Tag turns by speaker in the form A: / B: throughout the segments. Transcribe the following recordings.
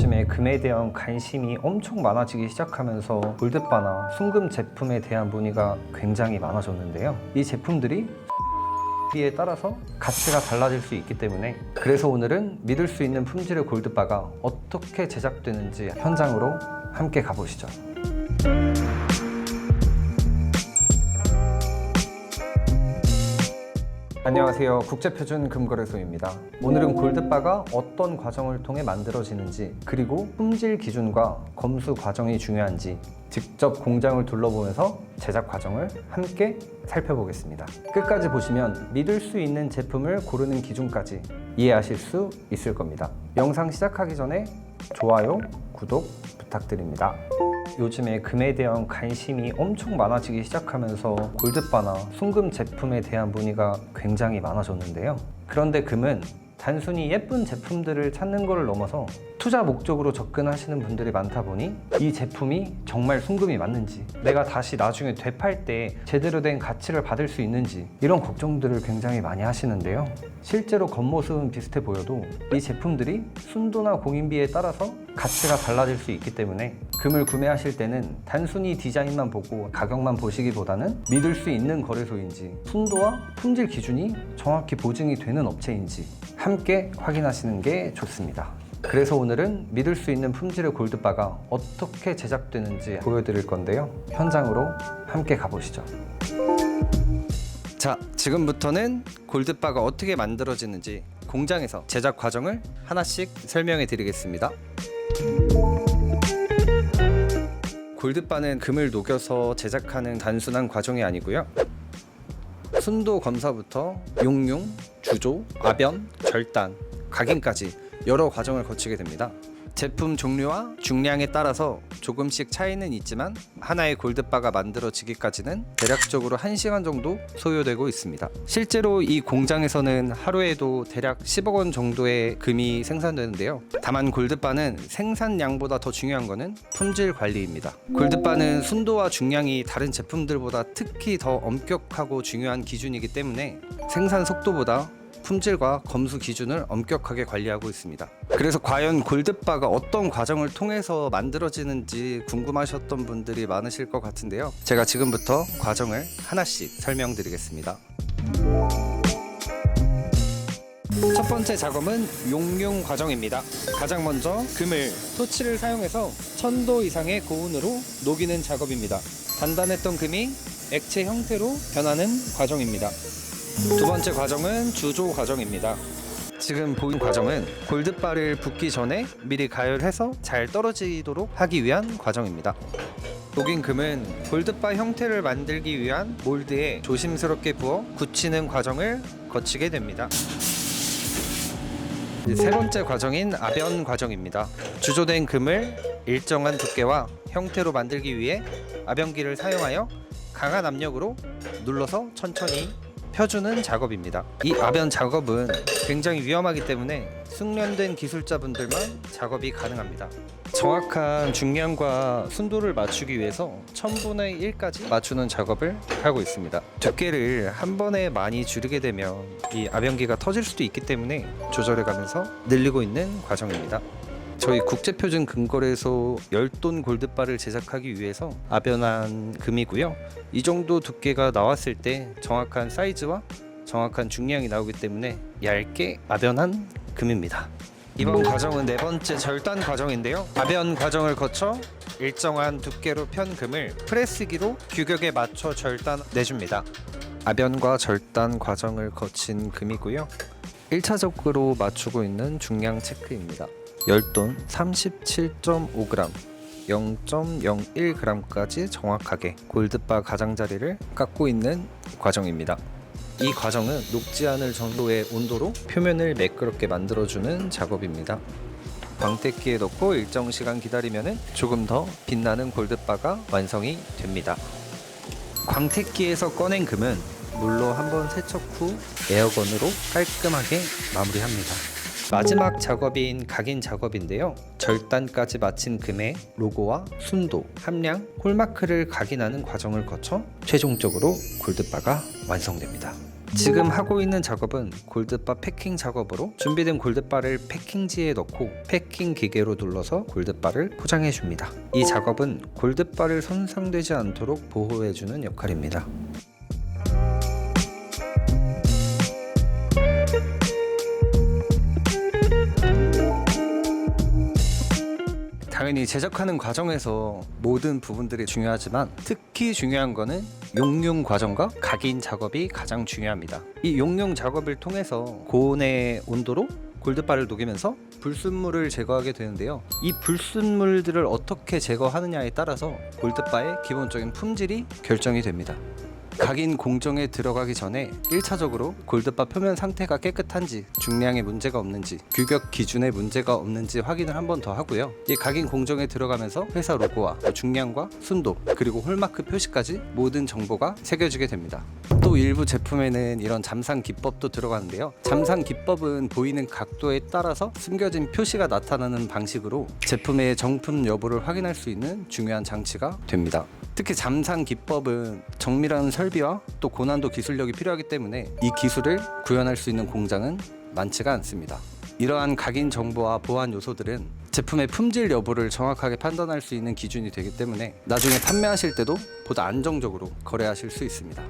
A: 요즘에 금에 대한 관심이 엄청 많아지기 시작하면서 골드바나 순금 제품에 대한 문의가 굉장히 많아졌는데요. 이 제품들이 에 따라서 가치가 달라질 수 있기 때문에, 그래서 오늘은 믿을 수 있는 품질의 골드바가 어떻게 제작되는지 현장으로 함께 가보시죠. 안녕하세요. 국제표준금거래소입니다. 오늘은 골드바가 어떤 과정을 통해 만들어지는지, 그리고 품질 기준과 검수 과정이 중요한지 직접 공장을 둘러보면서 제작 과정을 함께 살펴보겠습니다. 끝까지 보시면 믿을 수 있는 제품을 고르는 기준까지 이해하실 수 있을 겁니다. 영상 시작하기 전에 좋아요, 구독 부탁드립니다. 요즘에 금에 대한 관심이 엄청 많아지기 시작하면서 골드바나 순금 제품에 대한 문의가 굉장히 많아졌는데요. 그런데 금은 단순히 예쁜 제품들을 찾는 것을 넘어서 투자 목적으로 접근하시는 분들이 많다 보니 이 제품이 정말 순금이 맞는지, 내가 다시 나중에 되팔 때 제대로 된 가치를 받을 수 있는지, 이런 걱정들을 굉장히 많이 하시는데요. 실제로 겉모습은 비슷해 보여도 이 제품들이 순도나 공인비에 따라서 가치가 달라질 수 있기 때문에 금을 구매하실 때는 단순히 디자인만 보고 가격만 보시기보다는 믿을 수 있는 거래소인지, 순도와 품질 기준이 정확히 보증이 되는 업체인지 함께 확인하시는 게 좋습니다. 그래서 오늘은 믿을 수 있는 품질의 골드바가 어떻게 제작되는지 보여드릴 건데요. 현장으로 함께 가보시죠. 자, 지금부터는 골드바가 어떻게 만들어지는지 공장에서 제작 과정을 하나씩 설명해 드리겠습니다. 골드바는 금을 녹여서 제작하는 단순한 과정이 아니고요. 순도 검사부터 용융, 주조, 아변, 절단, 각인까지 여러 과정을 거치게 됩니다. 제품 종류와 중량에 따라서 조금씩 차이는 있지만 하나의 골드바가 만들어지기까지는 대략적으로 1시간 정도 소요되고 있습니다. 실제로 이 공장에서는 하루에도 대략 10억 원 정도의 금이 생산되는데요. 다만 골드바는 생산량보다 더 중요한 것은 품질 관리입니다. 골드바는 순도와 중량이 다른 제품들보다 특히 더 엄격하고 중요한 기준이기 때문에 생산 속도보다 품질과 검수 기준을 엄격하게 관리하고 있습니다. 그래서 과연 골드바가 어떤 과정을 통해서 만들어지는지 궁금하셨던 분들이 많으실 것 같은데요. 제가 지금부터 과정을 하나씩 설명드리겠습니다. 첫 번째 작업은 용융 과정입니다. 가장 먼저 금을 토치를 사용해서 1000도 이상의 고온으로 녹이는 작업입니다. 단단했던 금이 액체 형태로 변하는 과정입니다. 두 번째 과정은 주조 과정입니다. 지금 보인 과정은 골드바를 붓기 전에 미리 가열해서 잘 떨어지도록 하기 위한 과정입니다. 녹인 금은 골드바 형태를 만들기 위한 몰드에 조심스럽게 부어 굳히는 과정을 거치게 됩니다. 세 번째 과정인 아변 과정입니다. 주조된 금을 일정한 두께와 형태로 만들기 위해 아변기를 사용하여 강한 압력으로 눌러서 천천히 펴주는 작업입니다. 이 아변 작업은 굉장히 위험하기 때문에 숙련된 기술자분들만 작업이 가능합니다. 정확한 중량과 순도를 맞추기 위해서 1000분의 1까지 맞추는 작업을 하고 있습니다. 두께를 한 번에 많이 줄이게 되면 이 아변기가 터질 수도 있기 때문에 조절해 가면서 늘리고 있는 과정입니다. 저희 국제표준 금거래소 10돈 골드바를 제작하기 위해서 아변한 금이고요. 이 정도 두께가 나왔을 때 정확한 사이즈와 정확한 중량이 나오기 때문에 얇게 아변한 금입니다. 이번 과정은 네 번째 절단 과정인데요. 아변 과정을 거쳐 일정한 두께로 편 금을 프레스기로 규격에 맞춰 절단내줍니다. 아변과 절단 과정을 거친 금이고요. 1차적으로 맞추고 있는 중량 체크입니다. 10돈 37.5g, 0.01g까지 정확하게 골드바 가장자리를 깎고 있는 과정입니다. 이 과정은 녹지 않을 정도의 온도로 표면을 매끄럽게 만들어주는 작업입니다. 광택기에 넣고 일정 시간 기다리면 조금 더 빛나는 골드바가 완성이 됩니다. 광택기에서 꺼낸 금은 물로 한번 세척 후 에어건으로 깔끔하게 마무리합니다. 마지막 작업인 각인 작업인데요. 절단까지 마친 금의 로고와 순도, 함량, 홀마크를 각인하는 과정을 거쳐 최종적으로 골드바가 완성됩니다. 지금 하고 있는 작업은 골드바 패킹 작업으로 준비된 골드바를 패킹지에 넣고 패킹 기계로 눌러서 골드바를 포장해 줍니다. 이 작업은 골드바를 손상되지 않도록 보호해 주는 역할입니다. 당연히 제작하는 과정에서 모든 부분들이 중요하지만 특히 중요한 거는 용융 과정과 각인 작업이 가장 중요합니다. 이 용융 작업을 통해서 고온의 온도로 골드바를 녹이면서 불순물을 제거하게 되는데요. 이 불순물들을 어떻게 제거하느냐에 따라서 골드바의 기본적인 품질이 결정이 됩니다. 각인 공정에 들어가기 전에 1차적으로 골드바 표면 상태가 깨끗한지, 중량에 문제가 없는지, 규격 기준에 문제가 없는지 확인을 한 번 더 하고요. 이 각인 공정에 들어가면서 회사 로고와 중량과 순도, 그리고 홀마크 표시까지 모든 정보가 새겨지게 됩니다. 또 일부 제품에는 이런 잠상 기법도 들어가는데요. 잠상 기법은 보이는 각도에 따라서 숨겨진 표시가 나타나는 방식으로 제품의 정품 여부를 확인할 수 있는 중요한 장치가 됩니다. 특히 잠상 기법은 정밀한 설비와 또 고난도 기술력이 필요하기 때문에 이 기술을 구현할 수 있는 공장은 많지가 않습니다. 이러한 각인 정보와 보안 요소들은 제품의 품질 여부를 정확하게 판단할 수 있는 기준이 되기 때문에 나중에 판매하실 때도 보다 안정적으로 거래하실 수 있습니다.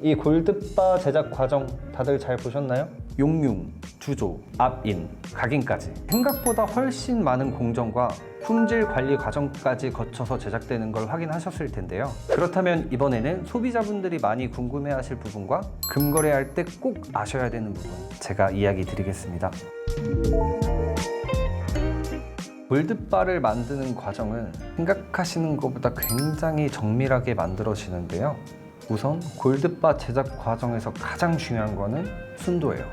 A: 이 골드바 제작 과정 다들 잘 보셨나요? 용융, 주조, 압인, 각인까지 생각보다 훨씬 많은 공정과 품질 관리 과정까지 거쳐서 제작되는 걸 확인하셨을 텐데요. 그렇다면 이번에는 소비자분들이 많이 궁금해하실 부분과 금거래할 때 꼭 아셔야 되는 부분 제가 이야기 드리겠습니다. 골드바를 만드는 과정은 생각하시는 것보다 굉장히 정밀하게 만들어지는데요. 우선 골드바 제작 과정에서 가장 중요한 거는 순도예요.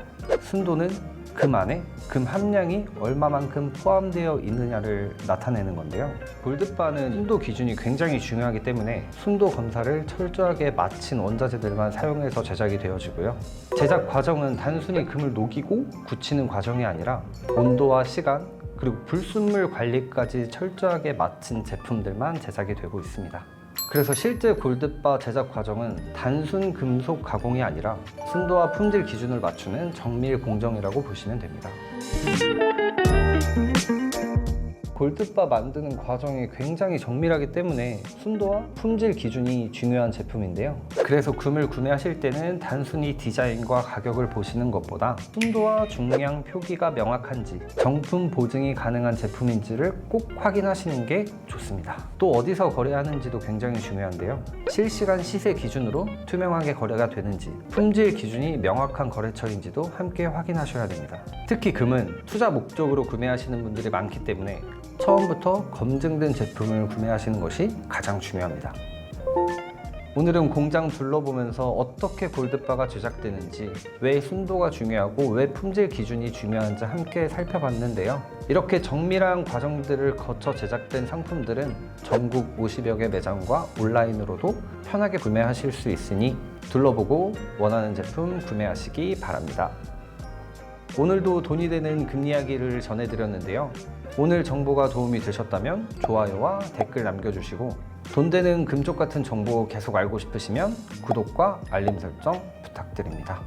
A: 순도는 금 안에 금 함량이 얼마만큼 포함되어 있느냐를 나타내는 건데요. 골드바는 순도 기준이 굉장히 중요하기 때문에 순도 검사를 철저하게 마친 원자재들만 사용해서 제작이 되어지고요. 제작 과정은 단순히 금을 녹이고 굳히는 과정이 아니라 온도와 시간, 그리고 불순물 관리까지 철저하게 마친 제품들만 제작이 되고 있습니다. 그래서 실제 골드바 제작 과정은 단순 금속 가공이 아니라 순도와 품질 기준을 맞추는 정밀 공정이라고 보시면 됩니다. 골드바 만드는 과정이 굉장히 정밀하기 때문에 순도와 품질 기준이 중요한 제품인데요. 그래서 금을 구매하실 때는 단순히 디자인과 가격을 보시는 것보다 순도와 중량 표기가 명확한지, 정품 보증이 가능한 제품인지를 꼭 확인하시는 게 좋습니다. 또 어디서 거래하는지도 굉장히 중요한데요. 실시간 시세 기준으로 투명하게 거래가 되는지, 품질 기준이 명확한 거래처인지도 함께 확인하셔야 됩니다. 특히 금은 투자 목적으로 구매하시는 분들이 많기 때문에 처음부터 검증된 제품을 구매하시는 것이 가장 중요합니다. 오늘은 공장 둘러보면서 어떻게 골드바가 제작되는지, 왜 순도가 중요하고 왜 품질 기준이 중요한지 함께 살펴봤는데요. 이렇게 정밀한 과정들을 거쳐 제작된 상품들은 전국 50여 개 매장과 온라인으로도 편하게 구매하실 수 있으니 둘러보고 원하는 제품 구매하시기 바랍니다. 오늘도 돈이 되는 금 이야기를 전해드렸는데요. 오늘 정보가 도움이 되셨다면 좋아요와 댓글 남겨주시고 돈 되는 금쪽 같은 정보 계속 알고 싶으시면 구독과 알림 설정 부탁드립니다.